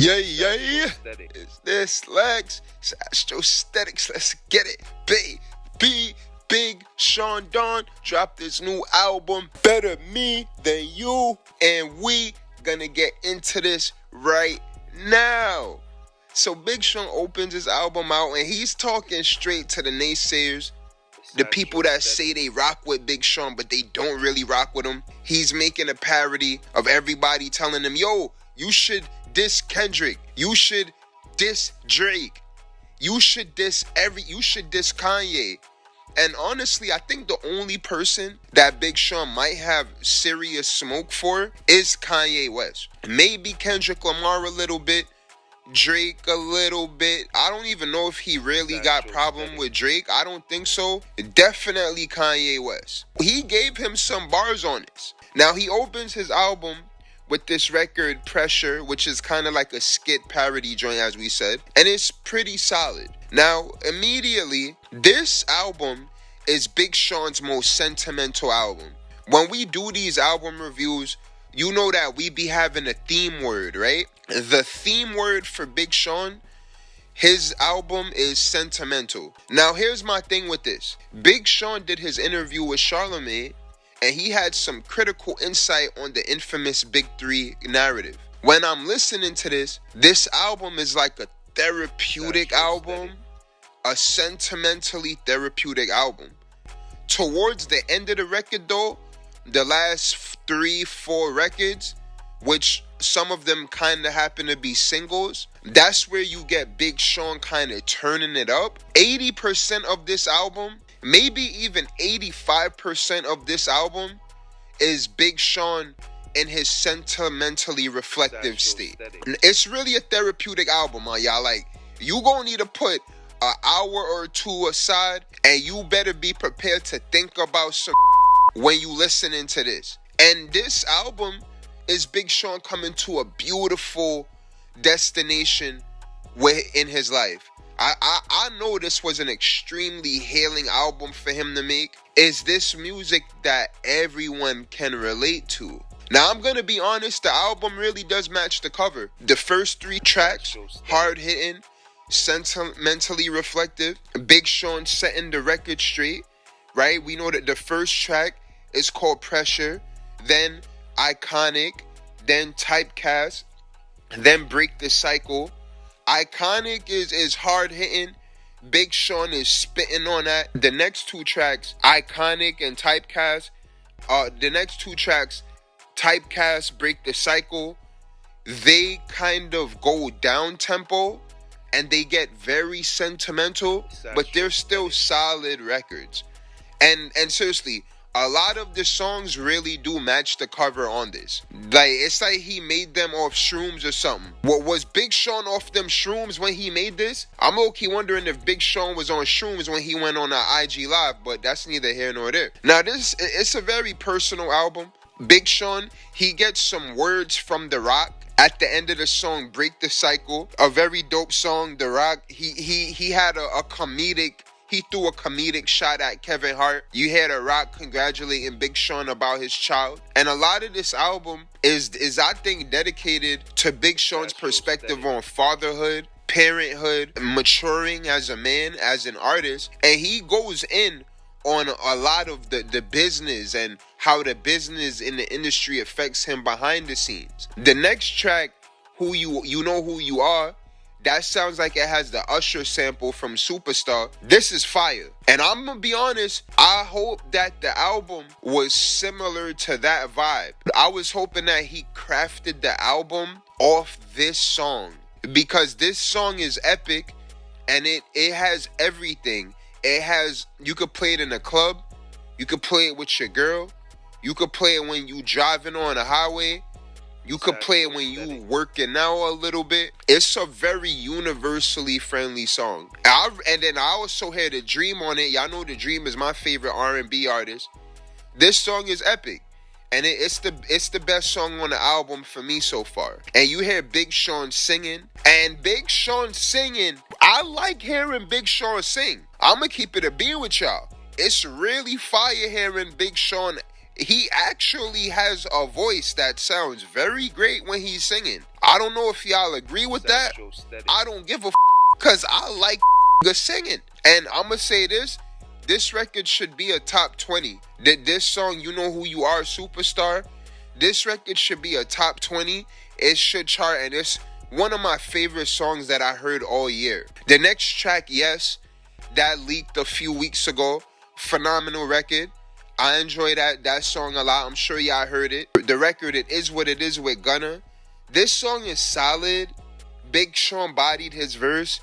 Yeah. It's this Lex. It's Astrostetics. Let's get it. Baby. Big Sean Don dropped this new album, Better Me Than You. And we gonna get into this right now. So Big Sean opens his album out and he's talking straight to the naysayers. The people that say they rock with Big Sean, but they don't really rock with him. He's making a parody of everybody telling him, yo, you should diss Kendrick. You should diss Drake. You should diss Kanye. And honestly, I think the only person that Big Sean might have serious smoke for is Kanye West. Maybe Kendrick Lamar a little bit. Drake a little bit. I don't even know if he really got problem with Drake. I don't think so. Definitely Kanye West. He gave him some bars on this. Now he opens his album with this record Pressure, which is kind of like a skit parody joint, as we said, and it's pretty solid. Now immediately, this album is Big Sean's most sentimental album. When we do these album reviews, you know that we be having a theme word, right? The theme word for Big Sean, his album is Sentimental. Now, here's my thing with this. Big Sean did his interview with Charlamagne, and he had some critical insight on the infamous Big Three narrative. When I'm listening to this album is like a therapeutic album, a sentimentally therapeutic album. Towards the end of the record, though, the last 3-4 records, which some of them kind of happen to be singles, that's where you get Big Sean kind of turning it up. 80% of this album, maybe even 85% of this album is Big Sean in his sentimentally reflective state. It's really a therapeutic album, y'all. Like, you gonna need to put an hour or two aside, and you better be prepared to think about some when you listening to this. And this album is Big Sean coming to a beautiful destination in his life. I know this was an extremely healing album for him to make. Is this music that everyone can relate to? Now, I'm gonna be honest, the album really does match the cover. The first 3 tracks, hard-hitting, sentimentally reflective. Big Sean setting the record straight, right? We know that the first track is called Pressure, then Iconic, then Typecast, then Break the Cycle. Iconic is hard hitting. Big Sean is spitting on that. The next 2 tracks, Iconic and Typecast, Typecast, Break the Cycle, they kind of go down tempo and they get very sentimental, but they're still solid records. And seriously, a lot of the songs really do match the cover on this. Like, it's like he made them off shrooms or something. What was Big Sean off them shrooms when he made this? I'm low-key wondering if Big Sean was on shrooms when he went on an IG Live, but that's neither here nor there. Now, it's a very personal album. Big Sean, he gets some words from The Rock at the end of the song Break the Cycle. A very dope song. The Rock, he had a comedic, he threw a comedic shot at Kevin Hart. You hear The Rock congratulating Big Sean about his child. And a lot of this album is I think, dedicated to Big Sean's perspective on fatherhood, parenthood, maturing as a man, as an artist. And he goes in on a lot of the business and how the business in the industry affects him behind the scenes. The next track, Who You Know Who You Are, that sounds like it has the Usher sample from Superstar. This is fire. And I'm gonna be honest, I hope that the album was similar to that vibe. I was hoping that he crafted the album off this song, because this song is epic and it has everything. It has, you could play it in a club, you could play it with your girl, you could play it when you driving on a highway, you could play it when you working out a little bit. It's a very universally friendly song. And then I also hear The Dream on it. Y'all know The Dream is my favorite R&B artist. This song is epic. And it's the best song on the album for me so far. And you hear Big Sean singing. And Big Sean singing, I like hearing Big Sean sing. I'm going to keep it a bean with y'all. It's really fire hearing Big Sean. He actually has a voice that sounds very great when he's singing. I don't know if y'all agree with that. I don't give a because I like good singing. And I'ma say this record should be a top 20. This song, You Know Who You Are, Superstar, this record should be a top 20. It should chart, and it's one of my favorite songs that I heard all year. The next track, Yes, that leaked a few weeks ago. Phenomenal record. I enjoy that song a lot. I'm sure y'all heard it. The record, It Is What It Is with Gunna. This song is solid. Big Sean bodied his verse,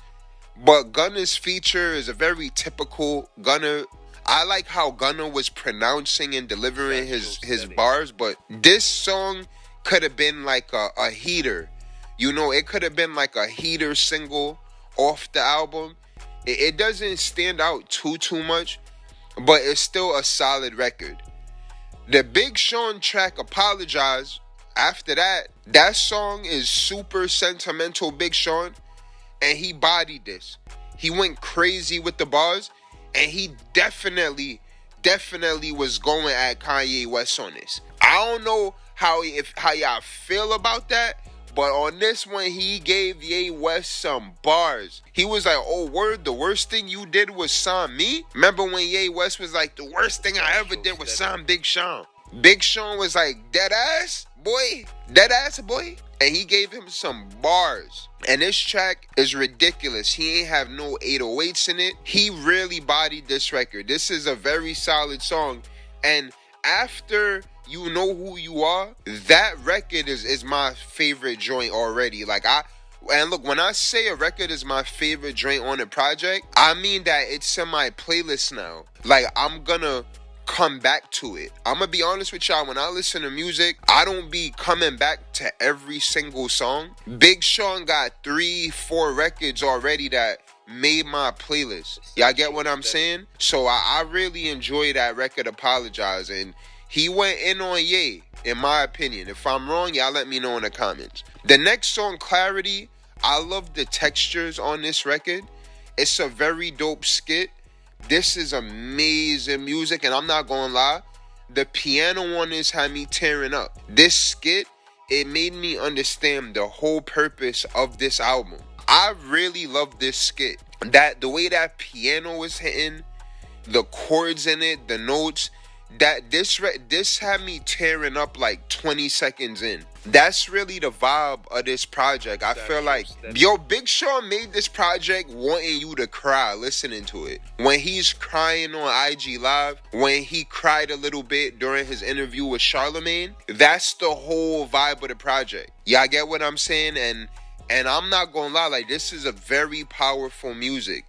but Gunna's feature is a very typical Gunna. I like how Gunna was pronouncing and delivering his bars, but this song could have been like a heater. You know, it could have been like a heater single off the album. It doesn't stand out too much, but it's still a solid record. The Big Sean track, Apologize, after that song is super sentimental Big Sean, and he bodied this. He went crazy with the bars, and he definitely was going at Kanye West on this. I don't know how y'all feel about that, but on this one, he gave Ye West some bars. He was like, oh, word, the worst thing you did was sign me? Remember when Ye West was like, the worst thing I ever did was sign Big Sean? Big Sean was like, dead ass, boy. And he gave him some bars. And this track is ridiculous. He ain't have no 808s in it. He really bodied this record. This is a very solid song. And after You Know Who You Are, that record is my favorite joint already. And look, when I say a record is my favorite joint on a project, I mean that it's in my playlist now. Like, I'm gonna come back to it. I'm gonna be honest with y'all, when I listen to music, I don't be coming back to every single song. Big Sean got 3-4 records already that made my playlist. Y'all get what I'm saying? So I really enjoy that record, Apologize, and he went in on Ye, in my opinion. If I'm wrong, y'all let me know in the comments. The next song, Clarity, I love the textures on this record. It's a very dope skit. This is amazing music, and I'm not gonna lie, the piano on this had me tearing up. This skit, it made me understand the whole purpose of this album. I really love this skit. The way that piano was hitting, the chords in it, the notes, this had me tearing up like 20 seconds in. That's really the vibe of this project. I feel like, Big Sean made this project wanting you to cry listening to it. When he's crying on IG Live, when he cried a little bit during his interview with Charlemagne, that's the whole vibe of the project. Y'all get what I'm saying? And I'm not gonna lie, like, this is a very powerful music.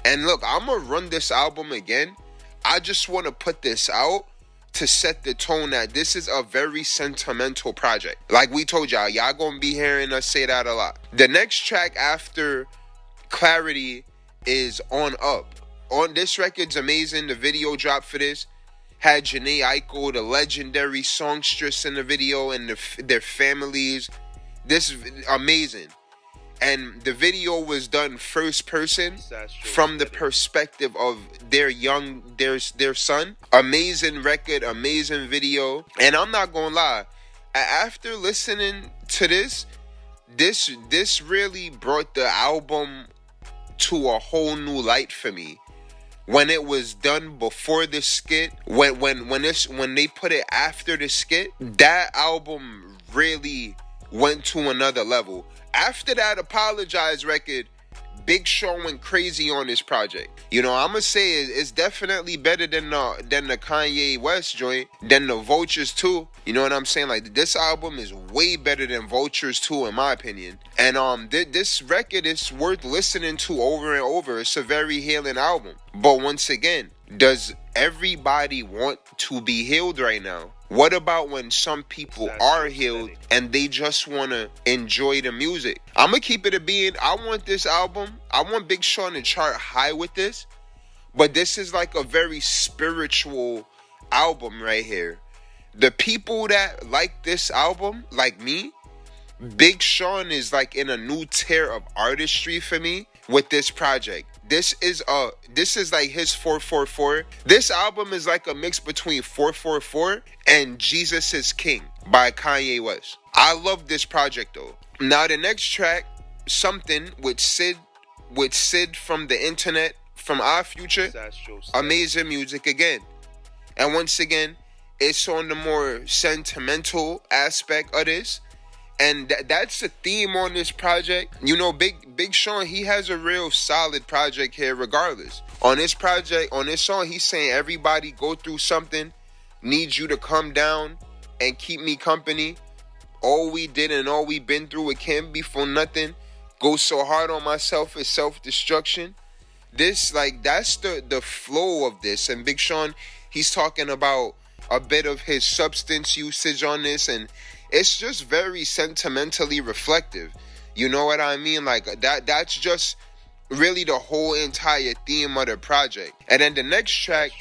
And look, I'm gonna run this album again. I just want to put this out to set the tone that this is a very sentimental project. Like we told y'all gonna be hearing us say that a lot. The next track after Clarity is On Up. On this record's amazing. The video drop for this had Jhené Aiko, the legendary songstress, in the video, and their families. This is amazing. And the video was done first person from the perspective of their son. Amazing record, amazing video. And I'm not gonna lie, after listening to this really brought the album to a whole new light for me. When it was done before the skit, when they put it after the skit, that album really went to another level. After that Apologize record, Big Sean went crazy on this project. You know, I'm gonna say it's definitely better than the Kanye West joint, than the Vultures 2. You know what I'm saying? Like, this album is way better than Vultures 2 in my opinion. And this record is worth listening to over and over. It's a very healing album. But once again, does everybody want to be healed right now? What about when some people are healed and they just want to enjoy the music? I'm going to keep it a being. I want this album, I want Big Sean to chart high with this. But this is like a very spiritual album right here. The people that like this album, like me, Big Sean is like in a new tier of artistry for me with this project. This is like his 444. This album is like a mix between 444 and Jesus is King. by Kanye West. I love this project though. Now the next track, Something with Sid from the internet, from our future, amazing music again. And once again, it's on the more sentimental aspect of this. And that's the theme on this project. You know, Big Sean, he has a real solid project here regardless. On this project, on this song, he's saying everybody go through something, need you to come down and keep me company. All we did and all we been through, it can't be for nothing. Go so hard on myself, it's self-destruction. This, like, that's the flow of this. And Big Sean, he's talking about a bit of his substance usage on this, and it's just very sentimentally reflective. You know what I mean? Like, that's just really the whole entire theme of the project. And then the next track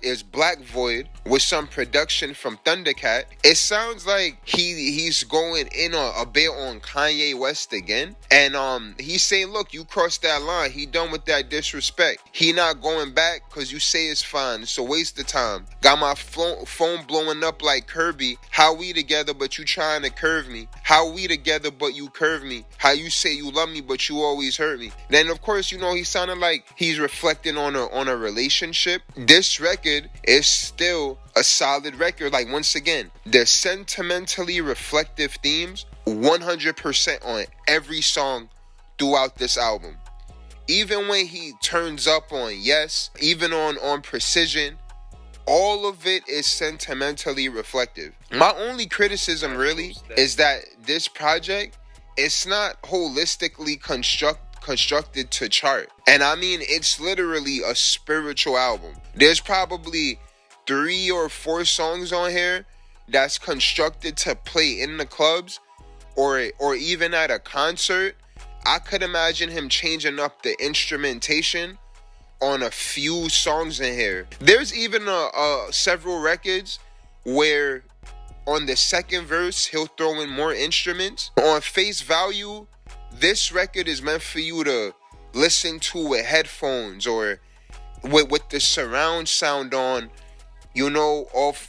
is Black Void with some production from Thundercat. It sounds like he's going in a bit on Kanye West again. And he's saying, look, you crossed that line. He done with that disrespect. He not going back because you say it's fine. It's a waste of time. Got my phone blowing up like Kirby. How we together but you trying to curve me? How we together but you curve me? How you say you love me but you always hurt me? Then of course, you know, he sounded like he's reflecting on a relationship. This record is still a solid record. Like, once again, the sentimentally reflective themes 100% on every song throughout this album. Even when he turns up on Yes, even on Precision, all of it is sentimentally reflective. My only criticism really is that this project, it's not holistically constructed to chart. And I mean, it's literally a spiritual album. There's probably 3 or 4 songs on here that's constructed to play in the clubs or even at a concert. I could imagine him changing up the instrumentation on a few songs in here. There's even several records where on the second verse he'll throw in more instruments. On face value, this record is meant for you to listen to with headphones or with the surround sound on, you know, off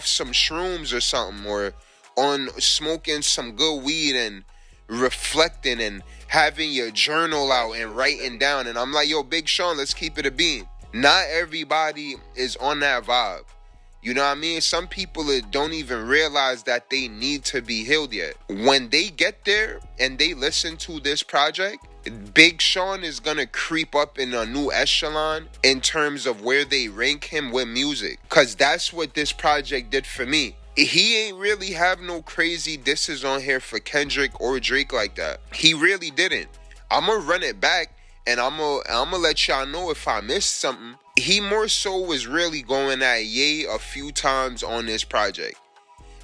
some shrooms or something, or on smoking some good weed and reflecting and having your journal out and writing down. And I'm like, yo, Big Sean, let's keep it a bean. Not everybody is on that vibe. You know what I mean? Some people don't even realize that they need to be healed yet. When they get there and they listen to this project, Big Sean is gonna creep up in a new echelon in terms of where they rank him with music. Cause that's what this project did for me. He ain't really have no crazy disses on here for Kendrick or Drake like that. He really didn't. I'ma run it back and I'ma let y'all know if I missed something. He more so was really going at Ye a few times on this project.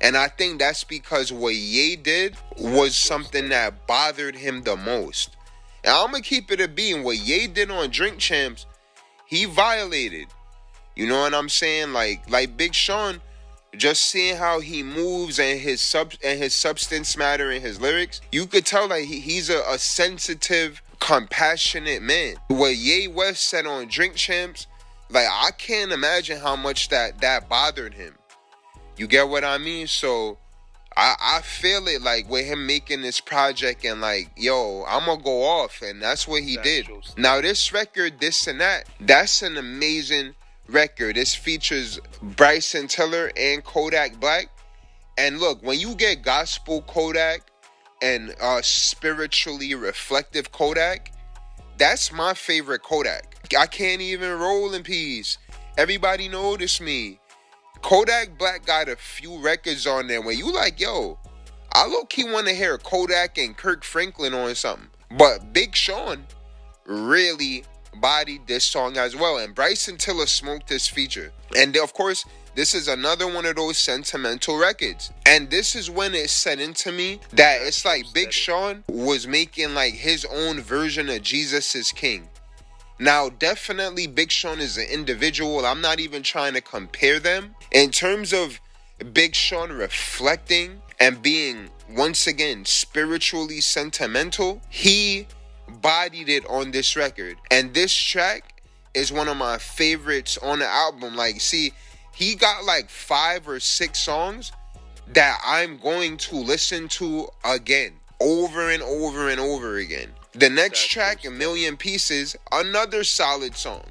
And I think that's because what Ye did was something that bothered him the most. And I'm going to keep it a bean. What Ye did on Drink Champs, he violated. You know what I'm saying? Like Big Sean, just seeing how he moves and his substance matter in his lyrics, you could tell like he's a sensitive, compassionate man. What Ye West said on Drink Champs, like, I can't imagine how much that bothered him. You get what I mean? So I feel it like with him making this project and like, yo, I'm gonna go off, and that's what he did. Now this record, This and That, that's an amazing record. This features Bryson Tiller and Kodak Black. And look, when you get gospel Kodak and spiritually reflective Kodak, that's my favorite Kodak. I can't even roll in peace. Everybody notice me. Kodak Black got a few records on there where you like, yo, I low-key want to hear Kodak and Kirk Franklin on something. But Big Sean really bodied this song as well. And Bryson Tiller smoked this feature. And of course, this is another one of those sentimental records. And this is when it set into me that it's like Big Sean was making like his own version of Jesus is King. Now, definitely Big Sean is an individual. I'm not even trying to compare them. In terms of Big Sean reflecting and being, once again, spiritually sentimental, he bodied it on this record. And this track is one of my favorites on the album. Like, see, he got like 5 or 6 songs that I'm going to listen to again, over and over and over again. The next track, A Million Pieces, another solid song.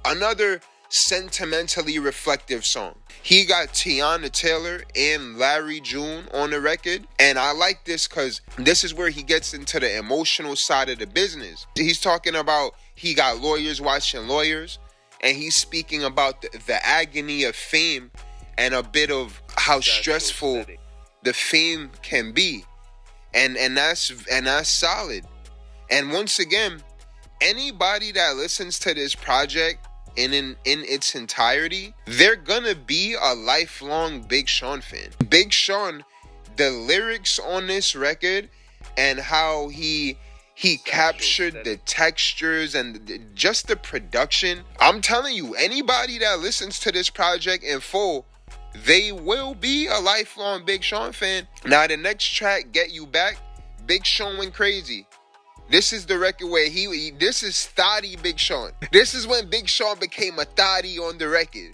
Another sentimentally reflective song. He got Teyana Taylor and Larry June on the record. And I like this because this is where he gets into the emotional side of the business. He's talking about he got lawyers watching lawyers. And he's speaking about the agony of fame and a bit of how stressful the fame can be. And that's solid. And once again, anybody that listens to this project in its entirety, they're gonna be a lifelong Big Sean fan. Big Sean, the lyrics on this record and how he captured the textures and just the production. I'm telling you, anybody that listens to this project in full, they will be a lifelong Big Sean fan. Now the next track, Get You Back, Big Sean went crazy. This is the record where this is thotty Big Sean. This is when Big Sean became a thotty on the record.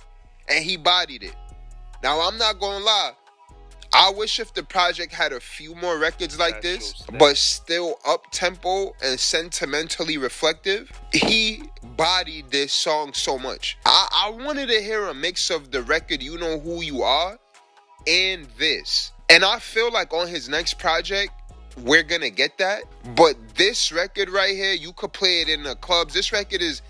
And he bodied it. Now, I'm not gonna lie. I wish if the project had a few more records like this, but still up-tempo and sentimentally reflective. He bodied this song so much. I wanted to hear a mix of the record, You Know Who You Are, and this. And I feel like on his next project, we're gonna get that. But this record right here, you could play it in the clubs. This record is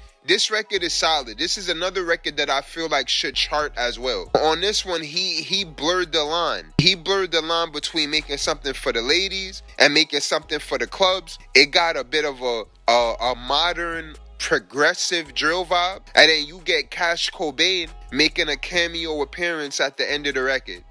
solid. This is another record that I feel like should chart as well. On this one, he blurred the line. He blurred the line between making something for the ladies and making something for the clubs. It got a bit of a modern progressive drill vibe. And then you get Cobain making a cameo appearance at the end of the record.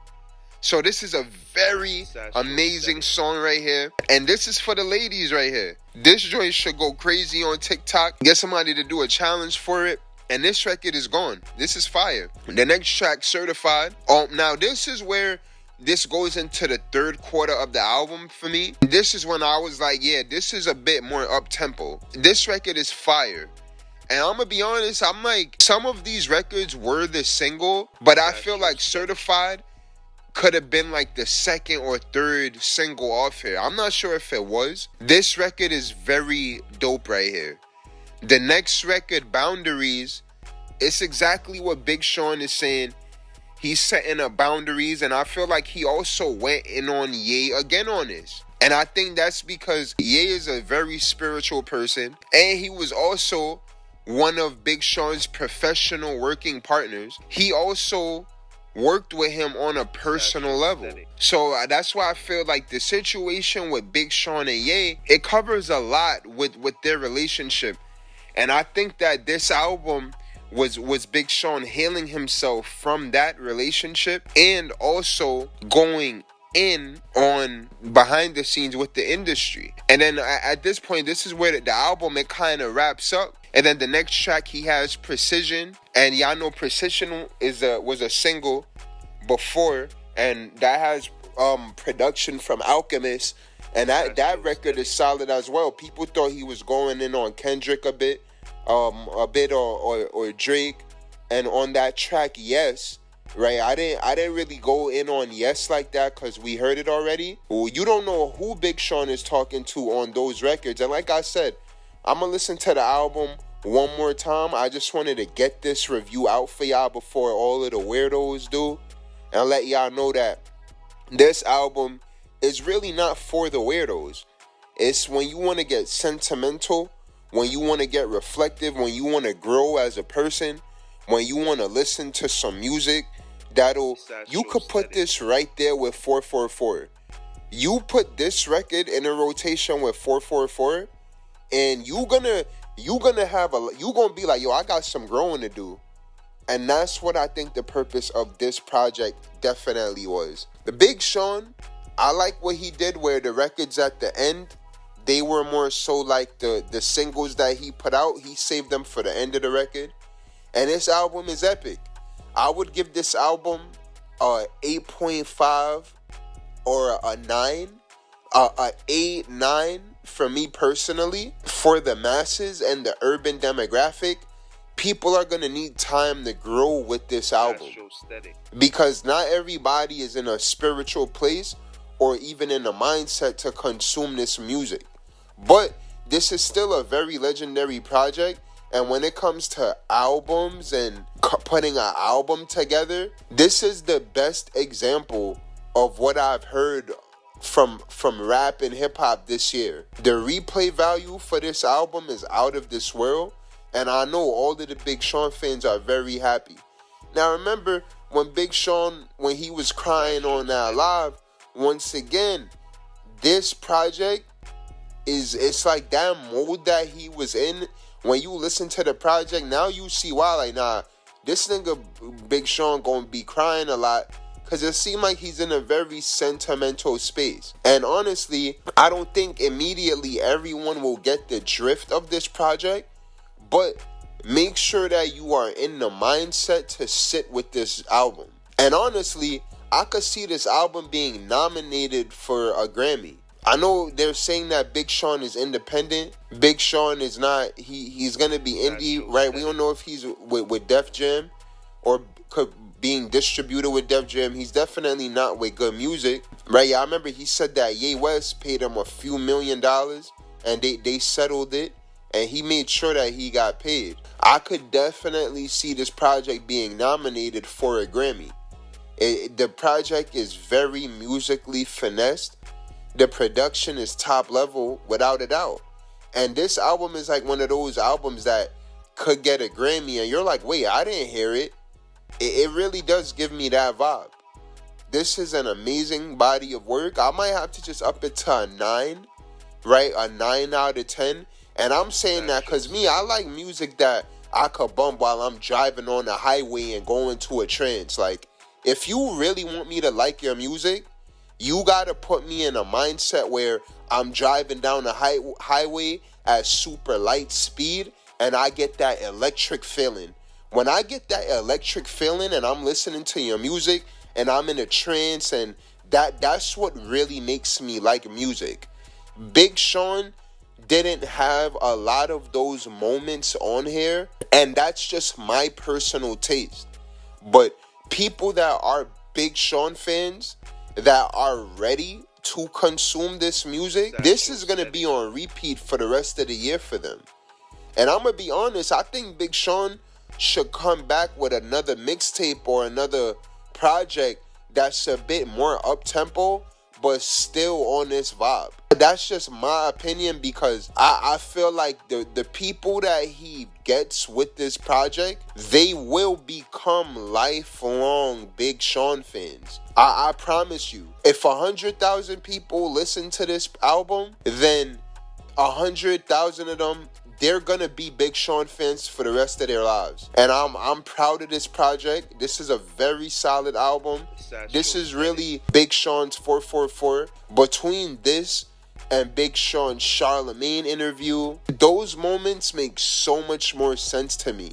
So this is a very amazing song right here. And this is for the ladies right here. This joint should go crazy on TikTok. Get somebody to do a challenge for it. And this record is gone. This is fire. The next track, Certified. Now this is where this goes into the third quarter of the album for me. This is when I was like, yeah, this is a bit more up-tempo. This record is fire. And I'm gonna be honest, I'm like, some of these records were the single, but I feel like Certified could have been like the second or third single off here. I'm not sure if it was. This record is very dope right here. The next record, Boundaries, it's exactly what Big Sean is saying. He's setting up boundaries, and I feel like he also went in on Ye again on this. And I think that's because Ye is a very spiritual person, and he was also one of Big Sean's professional working partners. He also worked with him on a personal level. So that's why I feel like the situation with Big Sean and Ye, it covers a lot with their relationship. And I think that this album was Big Sean healing himself from that relationship and also going in on behind the scenes with the industry. And then at this point, this is where the album, it kind of wraps up. And then the next track, he has Precision. And y'all know Precision was a single before. And that has production from Alchemist. And that record is solid as well. People thought he was going in on Kendrick a bit or Drake. And on that track, Yes, right? I didn't really go in on Yes like that because we heard it already. Well, you don't know who Big Sean is talking to on those records. And like I said, I'm going to listen to the album one more time. I just wanted to get this review out for y'all before all of the weirdos do. And let y'all know that this album is really not for the weirdos. It's when you want to get sentimental, when you want to get reflective, when you want to grow as a person, when you want to listen to some music you could put this right there with 444. You put this record in a rotation with 444 and you gonna be like, yo, I got some growing to do. And that's what I think the purpose of this project definitely was. The Big Sean, I like what he did where the records at the end, they were more so like the singles that he put out. He saved them for the end of the record. And this album is epic. I would give this album a 8.5 or a 9. A 8, 9 for me personally. For the masses and the urban demographic, people are gonna need time to grow with this album, because not everybody is in a spiritual place or even in a mindset to consume this music. But this is still a very legendary project, and when it comes to albums and putting an album together, this is the best example of what I've heard from rap and hip-hop this year. The replay value for this album is out of this world, and I know all of the Big Sean fans are very happy. Now remember, when Big Sean, when he was crying on that live, once again, this project it's like that mode that he was in. When you listen to the project, now you see why, like, nah, this nigga Big Sean gonna be crying a lot, because it seemed like he's in a very sentimental space. And honestly, I don't think immediately everyone will get the drift of this project, but make sure that you are in the mindset to sit with this album. And honestly, I could see this album being nominated for a Grammy. I know they're saying that Big Sean is independent. Big Sean is not, he's going to be indie, right? We don't know if he's with Def Jam or being distributed with Def Jam. He's definitely not with Good Music, right? Yeah, I remember he said that Ye West paid him a few $1 million and they settled it, and he made sure that he got paid. I could definitely see this project being nominated for a Grammy. The project is very musically finessed. The production is top level, without a doubt. And this album is like one of those albums that could get a Grammy, and you're like, wait, I didn't hear it. It really does give me that vibe. This is an amazing body of work. I might have to just up it to a 9, right? A 9 out of 10. And I'm saying that because me, I like music that I could bump while I'm driving on the highway and going to a trance. Like, if you really want me to like your music, you gotta put me in a mindset where I'm driving down the highway at super light speed and I get that electric feeling. When I get that electric feeling and I'm listening to your music and I'm in a trance, and that's what really makes me like music. Big Sean didn't have a lot of those moments on here, and that's just my personal taste. But people that are Big Sean fans, that are ready to consume this music, this is going to be on repeat for the rest of the year for them. And I'm going to be honest, I think Big Sean should come back with another mixtape or another project that's a bit more up-tempo, but still on this vibe. That's just my opinion, because I feel like the people that he gets with this project, they will become lifelong Big Sean fans. I promise you. If 100,000 people listen to this album, then 100,000 of them, they're gonna be Big Sean fans for the rest of their lives. And I'm proud of this project. This is a very solid album. This is really Big Sean's 444. Between this and Big Sean's Charlemagne interview, those moments make so much more sense to me.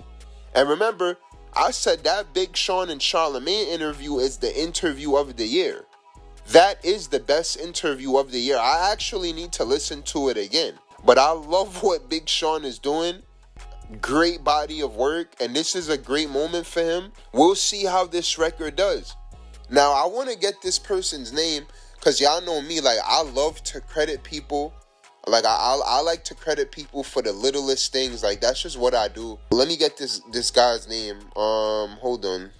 And remember, I said that Big Sean and Charlemagne interview is the interview of the year. That is the best interview of the year. I actually need to listen to it again. But I love what Big Sean is doing. Great body of work, and this is a great moment for him. We'll see how this record does. Now, I want to get this person's name, because y'all know me, like, I love to credit people. Like, I like to credit people for the littlest things. Like, that's just what I do. Let me get this guy's name. Hold on.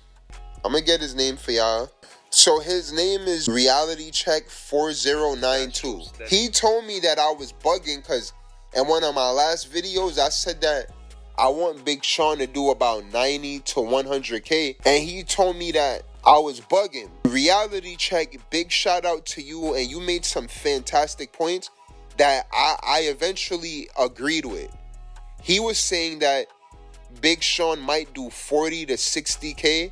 I'm going to get his name for y'all. So his name is Reality Check 4092. He told me that I was bugging because in one of my last videos, I said that I want Big Sean to do about 90 to 100K. And he told me that I was bugging. Reality Check, big shout out to you. And you made some fantastic points that I eventually agreed with. He was saying that Big Sean might do 40 to 60K.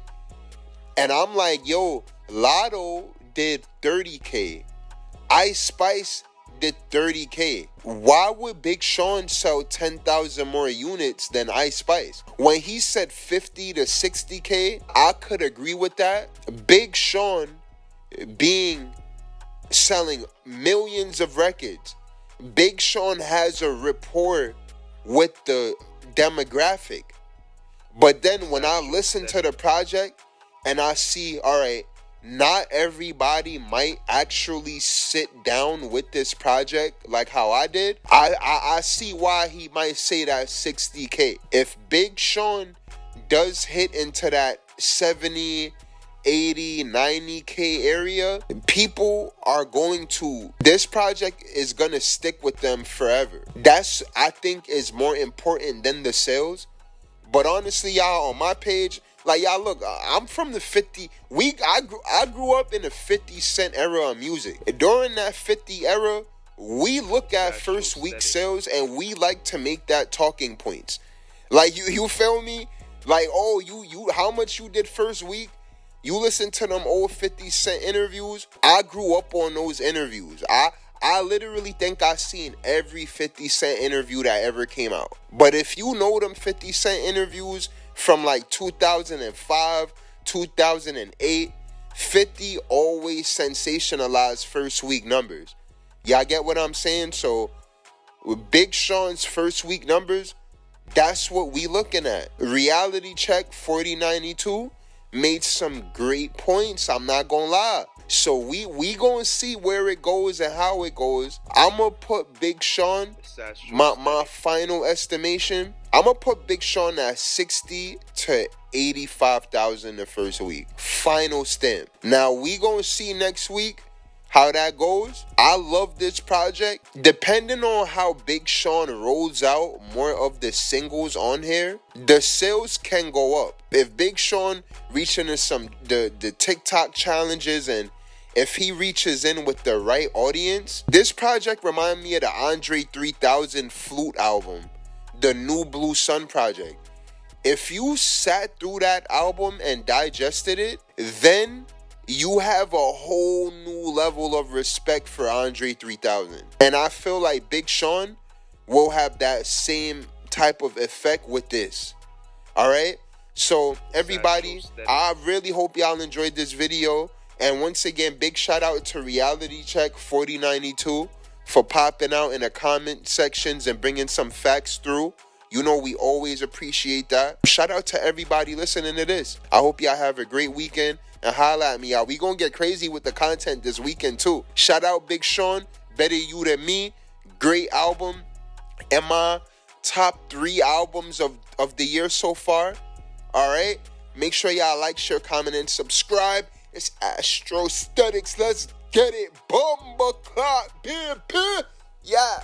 And I'm like, yo, Lotto did 30K. Ice Spice did 30K. Why would Big Sean sell 10,000 more units than Ice Spice? When he said 50 to 60K, I could agree with that. Big Sean selling millions of records. Big Sean has a rapport with the demographic. But then when I listen to the project and I see, all right, not everybody might actually sit down with this project like how I did. I see why he might say that 60K. If Big Sean does hit into that 70, 80, 90K area, people are going to, this project is going to stick with them forever. That's, I think, is more important than the sales. But honestly, y'all, on my page, like, y'all, look, I'm from the 50. I grew up in the 50 Cent era of music. During that 50 era, we look at first week sales and we like to make that talking points. Like, you feel me? Like, oh, you how much you did first week? You listen to them old 50 Cent interviews. I grew up on those interviews. I literally think I seen every 50 Cent interview that ever came out. But if you know them 50 Cent interviews from like 2005, 2008, 50 always sensationalized first week numbers. Y'all get what I'm saying? So with Big Sean's first week numbers, that's what we looking at. Reality Check 4092 made some great points, I'm not gonna lie. So we gonna see where it goes and how it goes. I'ma put Big Sean, my final estimation, I'ma put Big Sean at 60 to 85,000 the first week. Final stamp. Now we gonna see next week how that goes. I love this project. Depending on how Big Sean rolls out more of the singles on here, the sales can go up. If Big Sean reaching into the TikTok challenges, and if he reaches in with the right audience, this project reminds me of the Andre 3000 Flute album, the New Blue Sun project. If you sat through that album and digested it, then you have a whole new level of respect for Andre 3000. And I feel like Big Sean will have that same type of effect with this. All right? So, everybody, I really hope y'all enjoyed this video. And once again, big shout out to Reality Check 4092 for popping out in the comment sections and bringing some facts through. You know, we always appreciate that. Shout out to everybody listening to this. I hope y'all have a great weekend. And holla at me, y'all. We gonna get crazy with the content this weekend, too. Shout out Big Sean, Better You Than Me. Great album. And my top 3 albums of the year so far. All right? Make sure y'all like, share, comment, and subscribe. It's Astrostetics. Let's get it. Bumba clock. Yeah.